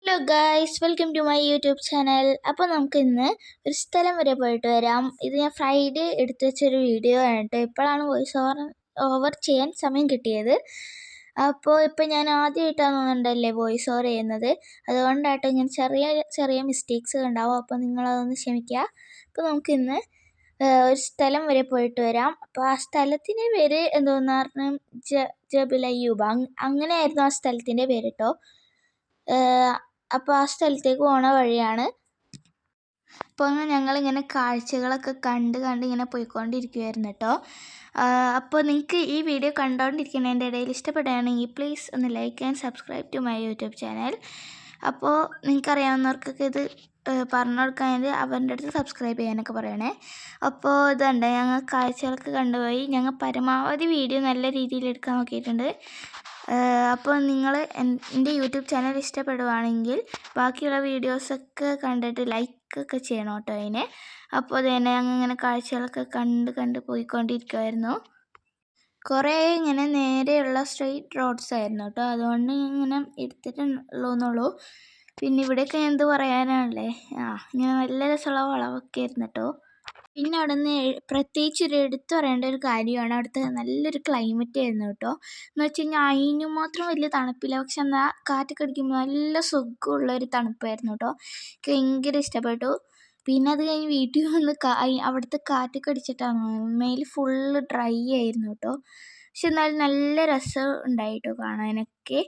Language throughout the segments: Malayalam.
Hello guys, welcome to my YouTube channel. അപ്പോൾ നമുക്ക് ഇന്ന് ഒരു സ്ഥലം വരെ പോയിട്ട് വരാം. ഇത് ഞാൻ ഫ്രൈഡേ എടുത്തു വെച്ചൊരു വീഡിയോ ആണ് കേട്ടോ. ഇപ്പോഴാണ് വോയിസ് ഓവർ ചെയ്യാൻ സമയം കിട്ടിയത്. അപ്പോൾ ഇപ്പോൾ ഞാൻ ആദ്യമായിട്ടാണ് തോന്നുന്നുണ്ടല്ലേ വോയിസ് ഓവർ ചെയ്യുന്നത്. അതുകൊണ്ടാട്ടോ ഇങ്ങനെ ചെറിയ ചെറിയ മിസ്റ്റേക്സ് ഉണ്ടാവും. അപ്പോൾ നിങ്ങളതൊന്ന് ക്ഷമിക്കുക. അപ്പോൾ നമുക്കിന്ന് ഒരു സ്ഥലം വരെ പോയിട്ട് വരാം. അപ്പോൾ ആ സ്ഥലത്തിൻ്റെ പേര് എന്തോന്ന് പറഞ്ഞാൽ ജബൽ അയ്യൂബ, അങ്ങനെയായിരുന്നു ആ സ്ഥലത്തിൻ്റെ പേര് കേട്ടോ. അപ്പോൾ ആ സ്ഥലത്തേക്ക് പോണ വഴിയാണ്. അപ്പോൾ ഞങ്ങളിങ്ങനെ കാഴ്ചകളൊക്കെ കണ്ട് ഇങ്ങനെ പോയിക്കൊണ്ടിരിക്കുമായിരുന്നു കേട്ടോ. അപ്പോൾ നിങ്ങൾക്ക് ഈ വീഡിയോ കണ്ടുകൊണ്ടിരിക്കുന്നതിൻ്റെ ഇടയിൽ ഇഷ്ടപ്പെടുകയാണെങ്കിൽ പ്ലീസ് ഒന്ന് like and subscribe to my YouTube channel. അപ്പോൾ നിങ്ങൾക്കറിയാവുന്നവർക്കൊക്കെ ഇത് പറഞ്ഞു കൊടുക്കാനായിട്ട് അവരുടെ അടുത്ത് സബ്സ്ക്രൈബ് ചെയ്യാനൊക്കെ പറയണേ. അപ്പോൾ ഇതുണ്ട്, ഞങ്ങൾ കാഴ്ചകളൊക്കെ കണ്ടുപോയി. ഞങ്ങൾ പരമാവധി വീഡിയോ നല്ല രീതിയിൽ എടുക്കാൻ നോക്കിയിട്ടുണ്ട്. അപ്പോൾ നിങ്ങൾ എൻ്റെ യൂട്യൂബ് ചാനൽ ഇഷ്ടപ്പെടുവാണെങ്കിൽ ബാക്കിയുള്ള വീഡിയോസൊക്കെ കണ്ടിട്ട് ലൈക്കൊക്കെ ചെയ്യണം കേട്ടോ അതിന്. അപ്പോൾ തന്നെ ഞങ്ങൾ ഇങ്ങനെ കാഴ്ചകളൊക്കെ കണ്ട് പോയിക്കൊണ്ടിരിക്കുമായിരുന്നു. കുറേ ഇങ്ങനെ നേരെയുള്ള സ്ട്രെയിറ്റ് റോഡ്സ് ആയിരുന്നു കേട്ടോ. അതുകൊണ്ട് ഇങ്ങനെ എടുത്തിട്ടുള്ളൂന്നുള്ളൂ. പിന്നെ ഇവിടെയൊക്കെ എന്ത് പറയാനാണല്ലേ, ഇങ്ങനെ നല്ല രസമുള്ള വളവൊക്കെ ആയിരുന്നു കേട്ടോ. പിന്നെ അവിടെ നിന്ന് പ്രത്യേകിച്ച് എടുത്തു പറയേണ്ട ഒരു കാര്യമാണ്, അവിടുത്തെ നല്ലൊരു ക്ലൈമറ്റ് ആയിരുന്നു കേട്ടോ. എന്ന് വെച്ച് കഴിഞ്ഞാൽ അതിന് മാത്രം വലിയ തണുപ്പില്ല, പക്ഷെ എന്നാൽ കാറ്റൊക്കെ അടിക്കുമ്പോൾ നല്ല സുഖമുള്ളൊരു തണുപ്പായിരുന്നു കേട്ടോ. എനിക്ക് ഭയങ്കര ഇഷ്ടപ്പെട്ടു. പിന്നെ അത് കഴിഞ്ഞ് വീട്ടിൽ വന്ന് അവിടുത്തെ കാറ്റൊക്കെ അടിച്ചിട്ടാണ് മേൽ ഫുള്ള് ഡ്രൈ ആയിരുന്നു കേട്ടോ. പക്ഷെ എന്നാലും നല്ല രസം ഉണ്ടായിട്ടോ കാണാനൊക്കെ.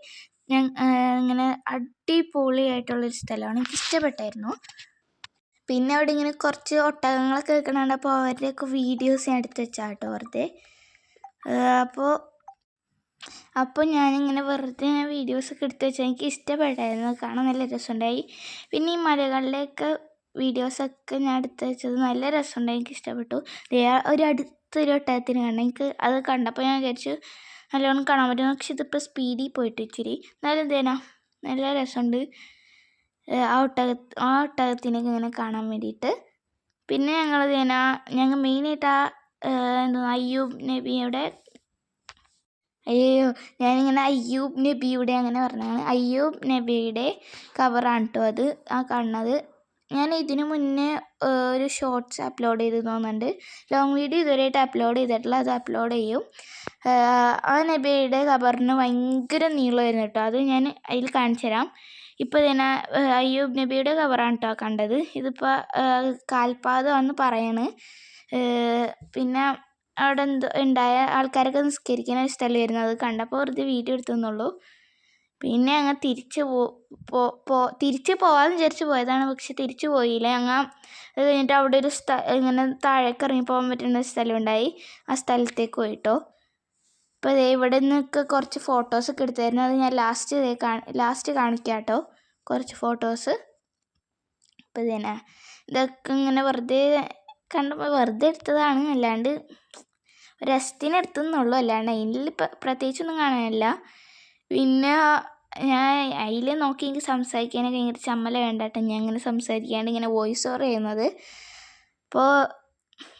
ഇങ്ങനെ അടിപൊളിയായിട്ടുള്ളൊരു സ്ഥലമാണ്, എനിക്ക് ഇഷ്ടപ്പെട്ടായിരുന്നു. പിന്നെ അവിടെ ഇങ്ങനെ കുറച്ച് ഒട്ടകങ്ങളൊക്കെ വെക്കണുണ്ട്. അപ്പോൾ അവരുടെയൊക്കെ വീഡിയോസ് ഞാൻ എടുത്ത് വെച്ചാൽ കേട്ടോ വെറുതെ. അപ്പോൾ ഞാനിങ്ങനെ വെറുതെ വീഡിയോസൊക്കെ എടുത്ത് വെച്ചാൽ എനിക്ക് ഇഷ്ടപ്പെട്ടായിരുന്നു, കാണാൻ നല്ല രസമുണ്ടായി. പിന്നെ ഈ മലകളിലെയൊക്കെ വീഡിയോസൊക്കെ ഞാൻ എടുത്ത് വെച്ചത് നല്ല രസമുണ്ടായി, എനിക്ക് ഇഷ്ടപ്പെട്ടു. അടുത്തൊരു ഒട്ടകത്തിന് കാണാൻ, എനിക്ക് അത് കണ്ടപ്പോൾ ഞാൻ വിചാരിച്ചു നല്ലോണം കാണാൻ പറ്റും. പക്ഷെ ഇതിപ്പോൾ സ്പീഡിൽ പോയിട്ട് ഇച്ചിരി എന്നാലും എന്തേനാ നല്ല രസമുണ്ട് ആ ഒട്ടകത്തിനൊക്കെ ഇങ്ങനെ കാണാൻ വേണ്ടിയിട്ട്. പിന്നെ ഞങ്ങൾ മെയിനായിട്ട് അയ്യൂബ് നബിയുടെ ഞാനിങ്ങനെ അയ്യൂബ് നബിയുടെ അങ്ങനെ പറഞ്ഞാണ്. അയ്യൂബ് നബിയുടെ കവറാണ് കേട്ടോ അത് ആ കാണുന്നത്. ഞാൻ ഇതിനു മുന്നേ ഒരു ഷോർട്സ് അപ്ലോഡ് ചെയ്ത് തോന്നുന്നുണ്ട്. ലോങ് വീഡിയോ ഇതുവരെയായിട്ട് അപ്ലോഡ് ചെയ്തിട്ടില്ല, അത് അപ്ലോഡ് ചെയ്യും. ആ നബിയുടെ കവറിന് ഭയങ്കര നീളമായിരുന്നു കേട്ടോ. അത് ഞാൻ അതിൽ കാണിച്ചു തരാം. ഇപ്പോൾ ഇതിനെ അയ്യൂബ് നബിയുടെ കവറാണ് കേട്ടോ കണ്ടത്. ഇതിപ്പോൾ കാൽപാദമാണെന്ന് പറയാണ്. പിന്നെ അവിടെ ഉണ്ടായ ആൾക്കാരൊക്കെ നിസ്കരിക്കുന്ന ഒരു സ്ഥലമായിരുന്നു, അത് കണ്ടപ്പോൾ വെറുതെ വീഡിയോ എടുത്തെന്നുള്ളൂ. പിന്നെ ഞങ്ങൾ തിരിച്ച് പോകാമെന്ന് വിചാരിച്ച് പോയതാണ്, പക്ഷെ തിരിച്ചു പോയില്ല. ഞങ്ങൾ അത് കഴിഞ്ഞിട്ട് അവിടെ ഒരു ഇങ്ങനെ താഴേക്ക് ഇറങ്ങി പോകാൻ പറ്റുന്ന ഒരു സ്ഥലം ഉണ്ടായി, ആ സ്ഥലത്തേക്ക് പോയിട്ടോ. അപ്പോൾ ഇവിടെ നിന്നൊക്കെ കുറച്ച് ഫോട്ടോസൊക്കെ എടുത്തായിരുന്നു, അത് ഞാൻ ലാസ്റ്റ് കാണിക്കാം കേട്ടോ കുറച്ച് ഫോട്ടോസ്. അപ്പോൾ ഇതൊക്കെ ഇങ്ങനെ വെറുതെ കണ്ടപ്പോൾ വെറുതെ എടുത്തതാണ്, അല്ലാണ്ട് രസത്തിന് എടുത്തെന്നുള്ളൂ, അല്ലാണ്ട് അതിൽ പ്രത്യേകിച്ചൊന്നും കാണാനില്ല. പിന്നെ ഞാൻ അതിൽ നോക്കി എനിക്ക് സംസാരിക്കാനൊക്കെ ഭയങ്കര ചമ്മല വേണ്ട കേട്ടോ, ഞാൻ ഇങ്ങനെ സംസാരിക്കാണ്ട് ഇങ്ങനെ വോയിസ് ഓവർ ചെയ്യുന്നത്. അപ്പോൾ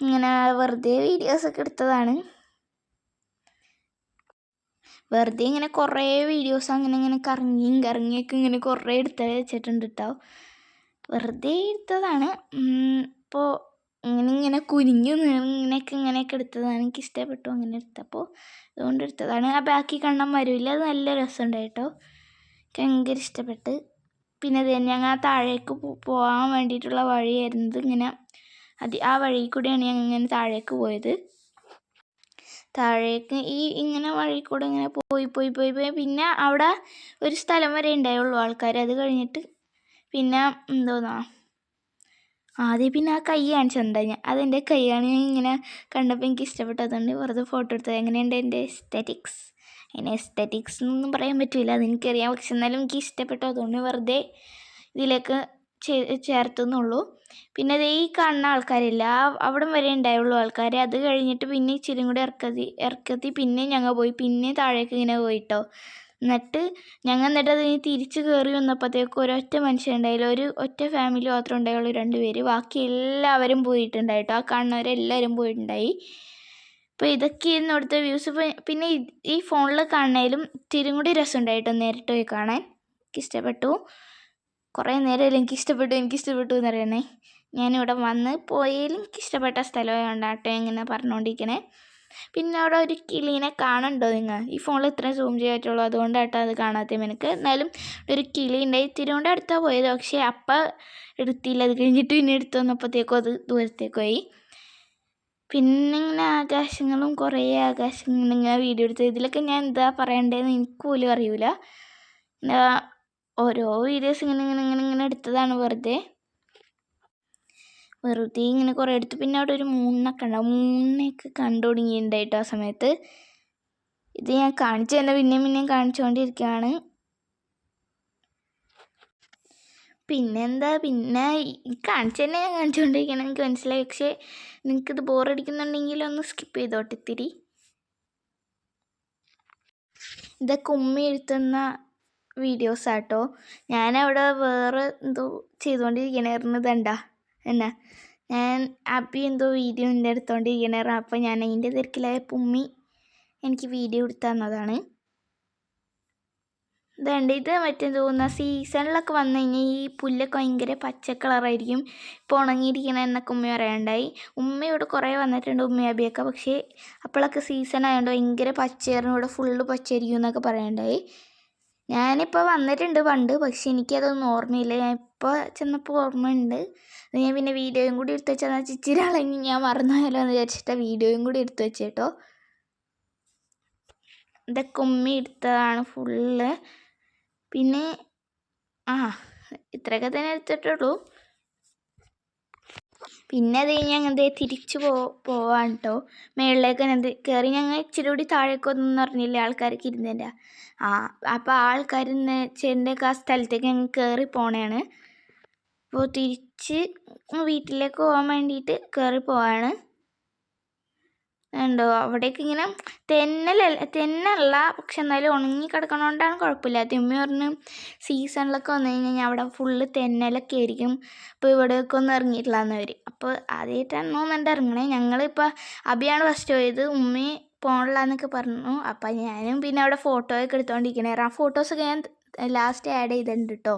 ഇങ്ങനെ വെറുതെ വീഡിയോസൊക്കെ എടുത്തതാണ്. വെറുതെ ഇങ്ങനെ കുറേ വീഡിയോസ് അങ്ങനെ കറങ്ങിയൊക്കെ ഇങ്ങനെ കുറേ എടുത്ത് വെച്ചിട്ടുണ്ട് കേട്ടോ. വെറുതെ എടുത്തതാണ്. ഇപ്പോൾ ഇങ്ങനെ കുനിഞ്ഞു ഇങ്ങനെയൊക്കെ എടുത്തതാണ്, എനിക്ക് ഇഷ്ടപ്പെട്ടു അങ്ങനെ എടുത്തപ്പോൾ, അതുകൊണ്ട് എടുത്തതാണ്. ആ ബാക്കി കണ്ണൻ വരില്ല, അത് നല്ല രസമുണ്ടായി കേട്ടോ, എനിക്ക് ഭയങ്കര ഇഷ്ടപ്പെട്ട്. പിന്നെ അത് ഞങ്ങൾ താഴേക്ക് പോകാൻ വേണ്ടിയിട്ടുള്ള വഴിയായിരുന്നത്. ഇങ്ങനെ ആ വഴി കൂടിയാണ് ഞങ്ങൾ ഇങ്ങനെ താഴേക്ക് പോയത്. താഴേക്ക് ഇങ്ങനെ വഴി കൂടെ ഇങ്ങനെ പോയി പിന്നെ അവിടെ ഒരു സ്ഥലം വരെ ഉണ്ടായുള്ളൂ ആൾക്കാർ. അത് കഴിഞ്ഞിട്ട് പിന്നെ ആദ്യം പിന്നെ ആ കൈ കാണിച്ചിട്ടുണ്ടായി. അതെൻ്റെ കൈയാണ്, ഞാൻ ഇങ്ങനെ കണ്ടപ്പോൾ എനിക്ക് ഇഷ്ടപ്പെട്ടു, അതുകൊണ്ട് വെറുതെ ഫോട്ടോ എടുത്തത്. എങ്ങനെയുണ്ട് എൻ്റെ എസ്തെറ്റിക്സ്? അതിന് എസ്തെറ്റിക്സ് എന്നൊന്നും പറയാൻ പറ്റില്ല, അതെനിക്കറിയാം, പക്ഷെ എന്നാലും എനിക്ക് ഇഷ്ടപ്പെട്ടു, അതുകൊണ്ട് വെറുതെ ഇതിലേക്ക് ചേർത്തുന്നുള്ളൂ. പിന്നെ അത് ഈ കാണുന്ന ആൾക്കാരില്ല, അവിടം വരെ ഉണ്ടായുള്ളൂ ആൾക്കാർ. അത് കഴിഞ്ഞിട്ട് പിന്നെ ഇച്ചിരി കൂടി ഇറക്കത്തി പിന്നെ ഞങ്ങൾ പോയി, പിന്നെ താഴേക്ക് ഇങ്ങനെ പോയിട്ടോ. എന്നിട്ട് അത് തിരിച്ച് കയറി വന്നപ്പോഴത്തേക്കും ഒരൊറ്റ മനുഷ്യനുണ്ടായില്ല, ഒരു ഒറ്റ ഫാമിലി മാത്രം ഉണ്ടായുള്ളൂ, 2 പേര്. ബാക്കി എല്ലാവരും പോയിട്ടുണ്ടായിട്ടോ, ആ കാണുന്നവരെല്ലാവരും പോയിട്ടുണ്ടായി. അപ്പോൾ ഇതൊക്കെയായിരുന്നു അവിടുത്തെ വ്യൂസ്. പിന്നെ ഈ ഫോണിൽ കാണുന്നതിലും ഇത്തിരി കൂടി രസമുണ്ടായിട്ടോ നേരിട്ട് പോയി കാണാൻ, എനിക്ക് ഇഷ്ടപ്പെട്ടു. കുറേ നേരം എനിക്കിഷ്ടപ്പെട്ടു എന്നറിയണേ. ഞാനിവിടെ വന്ന് പോയതിൽ എനിക്കിഷ്ടപ്പെട്ട സ്ഥലമായതുകൊണ്ടാട്ടോ ഇങ്ങനെ പറഞ്ഞുകൊണ്ടിരിക്കണേ. പിന്നെ അവിടെ ഒരു കിളീനെ കാണണ്ടോ നിങ്ങൾ? ഈ ഫോണിൽ ഇത്രയും സൂം ചെയ്യാറ്റുള്ളൂ, അതുകൊണ്ടാട്ടോ അത് കാണാത്ത എനിക്ക്. എന്നാലും ഒരു കിളി ഉണ്ടായി. തിരുവോണ്ട് അടുത്താണ് പോയത്, പക്ഷേ അപ്പം എടുത്തില്ല. അത് കഴിഞ്ഞിട്ട് പിന്നെ എടുത്തു വന്നപ്പോഴത്തേക്കും അത് ദൂരത്തേക്ക് പോയി. പിന്നെ ഇങ്ങനെ ആകാശങ്ങളും കുറേ ആകാശങ്ങൾ ഇങ്ങനെ വീഡിയോ എടുത്ത് ഇതിലൊക്കെ ഞാൻ എന്താ പറയണ്ടതെന്ന് എനിക്ക് പോലും അറിയില്ല. ഓരോ വീഡിയോസ് ഇങ്ങനെ എടുത്തതാണ് വെറുതെ ഇങ്ങനെ കുറേ എടുത്തു. പിന്നെ അവിടെ ഒരു മൂന്നൊക്കെ ഉണ്ടാവും. മൂന്നൊക്കെ കണ്ടു തുടങ്ങിയിട്ടുണ്ടായിട്ടോ ആ സമയത്ത്. ഇത് ഞാൻ കാണിച്ചു തന്നെ പിന്നെയും കാണിച്ചുകൊണ്ടിരിക്കുകയാണ്. പിന്നെന്താ, പിന്നെ കാണിച്ചു തന്നെ ഞാൻ കാണിച്ചുകൊണ്ടിരിക്കുകയാണ്, എനിക്ക് മനസ്സിലായി. പക്ഷേ നിങ്ങൾക്കിത് ബോറടിക്കുന്നുണ്ടെങ്കിൽ ഒന്ന് സ്കിപ്പ് ചെയ്തോട്ടെ ഇത്തിരി. ഇതൊക്കെ ഉമ്മി എഴുത്തുന്ന വീഡിയോസാട്ടോ. ഞാനവിടെ വേറെ എന്തോ ചെയ്തുകൊണ്ടിരിക്കണായിരുന്നു. ഇതണ്ട എന്നാ ഞാൻ അബി എന്തോ വീഡിയോ എൻ്റെ എടുത്തുകൊണ്ടിരിക്കണായിരുന്നു. അപ്പം ഞാൻ അതിൻ്റെ തിരക്കിലായപ്പോൾ ഉമ്മി എനിക്ക് വീഡിയോ എടുത്തു തന്നതാണ്. ഇതുണ്ട്, ഇത് മറ്റേ തോന്നുന്ന സീസണിലൊക്കെ വന്നു കഴിഞ്ഞാൽ ഈ പുല്ലൊക്കെ ഭയങ്കര പച്ച കളറായിരിക്കും, ഇപ്പോൾ ഉണങ്ങിയിരിക്കണ എന്നൊക്കെ ഉമ്മ പറയാനുണ്ടായി. ഉമ്മ ഇവിടെ കുറേ വന്നിട്ടുണ്ട്, ഉമ്മ അബിയൊക്കെ. പക്ഷേ അപ്പോഴൊക്കെ സീസൺ ആയതുകൊണ്ട് ഭയങ്കര പച്ചയായിരുന്നു, ഇവിടെ ഫുള്ള് പച്ചയായിരിക്കും എന്നൊക്കെ പറയാനുണ്ടായി. ഞാനിപ്പോൾ വന്നിട്ടുണ്ട് പണ്ട്, പക്ഷെ എനിക്കതൊന്നും ഓർമ്മയില്ല. ഞാൻ ഇപ്പോൾ ചെന്നപ്പോൾ ഓർമ്മയുണ്ട്. ഞാൻ പിന്നെ വീഡിയോയും കൂടി എടുത്ത് വെച്ചാൽ ചിച്ചിരാളെങ്കിൽ ഞാൻ മറന്നുപോയാലോ എന്ന് വിചാരിച്ചിട്ട് വീഡിയോയും കൂടി എടുത്ത് വെച്ചേട്ടോ. ഇതൊക്കെ ഉമ്മി എടുത്തതാണ് ഫുള്ള്. പിന്നെ ഇത്രയൊക്കെ തന്നെ എടുത്തിട്ടുള്ളൂ. പിന്നെ അത് കഴിഞ്ഞ് ഞങ്ങൾ തിരിച്ചു പോവാണ് കേട്ടോ. മുകളിലേക്ക് കയറി ഞങ്ങൾ ഇച്ചിരി കൂടി താഴേക്കൊന്നും പറഞ്ഞില്ലേ ആൾക്കാർക്ക് ഇരുന്നതിൻ്റെ. അപ്പോൾ ആൾക്കാർ ചെറിൻ്റെയൊക്കെ ആ സ്ഥലത്തേക്ക് ഞങ്ങൾ കയറി പോണേണ്. അപ്പോൾ തിരിച്ച് വീട്ടിലേക്ക് പോകാൻ വേണ്ടിയിട്ട് കയറി പോവാണ്. ഉണ്ടോ അവിടേക്ക് ഇങ്ങനെ തെന്നല്ല, പക്ഷെ എന്നാലും ഉണങ്ങി കിടക്കണോണ്ടാണ് കുഴപ്പമില്ലാത്ത. ഉമ്മ പറഞ്ഞു സീസണിലൊക്കെ വന്നു കഴിഞ്ഞാൽ അവിടെ ഫുള്ള് തെന്നലൊക്കെ ആയിരിക്കും, അപ്പോൾ ഇവിടേക്ക് ഒന്നും ഇറങ്ങിയിട്ടില്ല എന്നവർ. അപ്പോൾ ആദ്യമായിട്ടാണ് തോന്നുന്നുണ്ട് ഇറങ്ങണേ. ഞങ്ങളിപ്പോൾ അബിയാണ് ഫസ്റ്റ് പോയത്, ഉമ്മയെ പോകണില്ല എന്നൊക്കെ പറഞ്ഞു. അപ്പം ഞാനും പിന്നെ അവിടെ ഫോട്ടോയൊക്കെ എടുത്തുകൊണ്ടിരിക്കണേ. ആ ഫോട്ടോസൊക്കെ ഞാൻ ലാസ്റ്റ് ആഡ് ചെയ്തിട്ടുണ്ട് കേട്ടോ.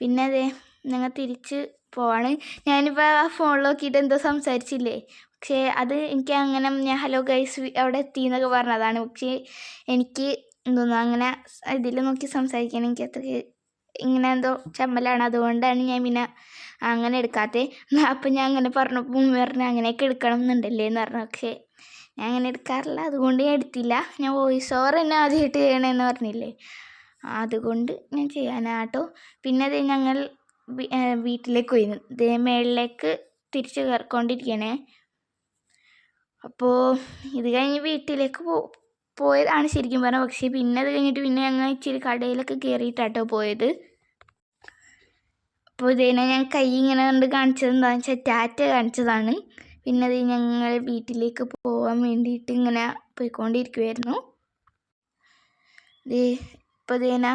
പിന്നെ അതെ ഞങ്ങൾ തിരിച്ച് പോവാണ്. ഞാനിപ്പോൾ ആ ഫോണിൽ നോക്കിയിട്ട് എന്തോ സംസാരിച്ചില്ലേ, പക്ഷേ അത് എനിക്ക് അങ്ങനെ ഞാൻ ഹലോ ഗൈസ് അവിടെ എത്തി എന്നൊക്കെ പറഞ്ഞതാണ്. പക്ഷേ എനിക്ക് എന്തോന്നു അങ്ങനെ ഇതിൽ നോക്കി സംസാരിക്കാൻ എനിക്ക് അത്ര ഇങ്ങനെ എന്തോ ചമ്മലാണ്, അതുകൊണ്ടാണ് ഞാൻ പിന്നെ അങ്ങനെ എടുക്കാത്തത്. അപ്പം ഞാൻ അങ്ങനെ പറഞ്ഞപ്പോൾ പറഞ്ഞ് അങ്ങനെയൊക്കെ എടുക്കണം എന്നുണ്ടല്ലേ എന്ന് പറഞ്ഞു. പക്ഷേ ഞാൻ അങ്ങനെ എടുക്കാറില്ല, അതുകൊണ്ട് ഞാൻ എടുത്തില്ല. ഞാൻ വോയിസ് ഓവർ തന്നെ ആദ്യമായിട്ട് ചെയ്യണമെന്ന് പറഞ്ഞില്ലേ, അതുകൊണ്ട് ഞാൻ ചെയ്യാനാട്ടോ. പിന്നെ അത് ഞങ്ങൾ വീട്ടിലേക്ക് പോയി. ഇതേ മേളിലേക്ക് തിരിച്ച് കയറിക്കൊണ്ടിരിക്കണേ. അപ്പോൾ ഇത് കഴിഞ്ഞ് വീട്ടിലേക്ക് പോയതാണ് ശരിക്കും പറഞ്ഞാൽ. പക്ഷേ പിന്നെ അത് കഴിഞ്ഞിട്ട് പിന്നെ ഞങ്ങൾ ഇച്ചിരി കടയിലൊക്കെ കയറിയിട്ടാട്ടോ പോയത്. അപ്പോൾ ഇതിനെ ഞാൻ കൈ ഇങ്ങനെ കണ്ട് കാണിച്ചത് എന്താണെന്ന് വെച്ചാൽ ടാറ്റ കാണിച്ചതാണ്. പിന്നെ അത് ഞങ്ങൾ വീട്ടിലേക്ക് പോകാൻ വേണ്ടിയിട്ട് ഇങ്ങനെ പോയിക്കൊണ്ടിരിക്കുമായിരുന്നു. ഇപ്പോൾ ഇതിനെ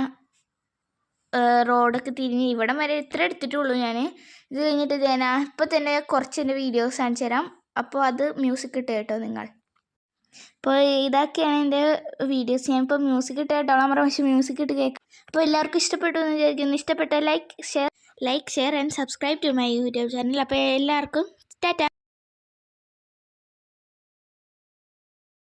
റോഡൊക്കെ തിരിഞ്ഞ് ഇവിടം വരെ ഇത്ര എടുത്തിട്ടുള്ളൂ ഞാൻ. ഇത് കഴിഞ്ഞിട്ട് ഇതിനെ ഇപ്പോൾ തന്നെ കുറച്ച് എൻ്റെ വീഡിയോസ് കാണിച്ചു തരാം. അപ്പോൾ അത് മ്യൂസിക് ഇട്ട് കേട്ടോ നിങ്ങൾ. അപ്പോൾ ഇതൊക്കെയാണ് എൻ്റെ വീഡിയോസ്. ഞാനിപ്പോൾ മ്യൂസിക് ഇട്ട് കേട്ടോളാൻ പറയാം, പക്ഷേ മ്യൂസിക് ഇട്ട് കേൾക്കാം. അപ്പോൾ എല്ലാവർക്കും ഇഷ്ടപ്പെട്ടു എന്ന് വിചാരിക്കുന്നു. ഇഷ്ടപ്പെട്ട like share and subscribe to my YouTube channel. അപ്പോൾ എല്ലാവർക്കും ടാറ്റ.